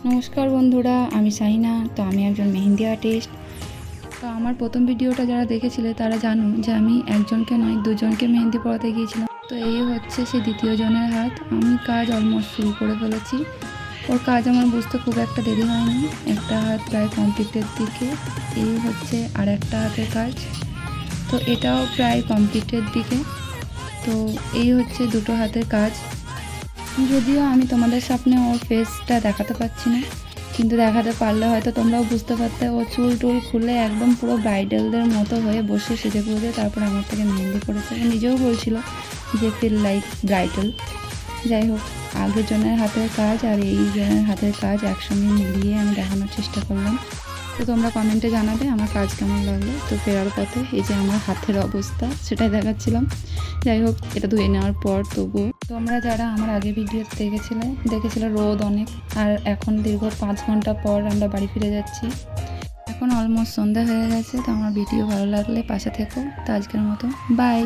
নমস্কার বন্ধুরা, আমি সাইনা। তো আমি একজন মেহেন্দি আর্টিস্ট। তো আমার প্রথম ভিডিওটা যারা দেখেছিলে তারা জানো যে আমি একজনকে নয় দুজনকে মেহেন্দি পরাতে গিয়েছিলাম। তো এই হচ্ছে সে দ্বিতীয় জনের হাত। আমি কাজ অলমোস্ট শুরু করে ফেলেছি। ওর কাজ আমার বুঝতে খুব একটা দেরি হয়নি। একটা হাত প্রায় কমপ্লিটের দিকে। এই হচ্ছে আর একটা হাতের কাজ। তো এটাও প্রায় কমপ্লিটের দিকে। তো এই হচ্ছে দুটো হাতের কাজ। যদিও আমি তোমাদের সামনে ওর ফেসটা দেখাতে পারছি না, কিন্তু দেখাতে পারলে হয়তো তোমরাও বুঝতে পারতে। ও চুল টুল খুলে একদম পুরো ব্রাইডালদের মতো হয়ে বসে সেজে গুজে তারপর আমার থেকে মেহেন্দি করেছে। ও নিজেও বলছিল যে ফিল লাইক ব্রাইডাল। যাই হোক, আগের জনের হাতের কাজ আর এই জনের হাতের কাজ একসঙ্গে মিলিয়ে আমি দেখানোর চেষ্টা করলাম। তো তোমরা কমেন্টে জানাবে আমার কাজ কেমন লাগলো। তো ফেরার পথে এই যে আমার হাতের অবস্থা সেটাই দেখাচ্ছিলাম। যাই হোক, এটা ধুয়ে নেওয়ার পর তবুও তোমরা যারা আমার আগে ভিডিও দেখেছিলে রোদ অনেক। আর এখন দীর্ঘ 5 ঘন্টা পর আমরা বাড়ি ফিরে যাচ্ছি। এখন অলমোস্ট সন্ধ্যা হয়ে গেছে। তো আমার ভিডিও ভালো লাগলে পাশে থেকো। তো আজকের মতো বাই।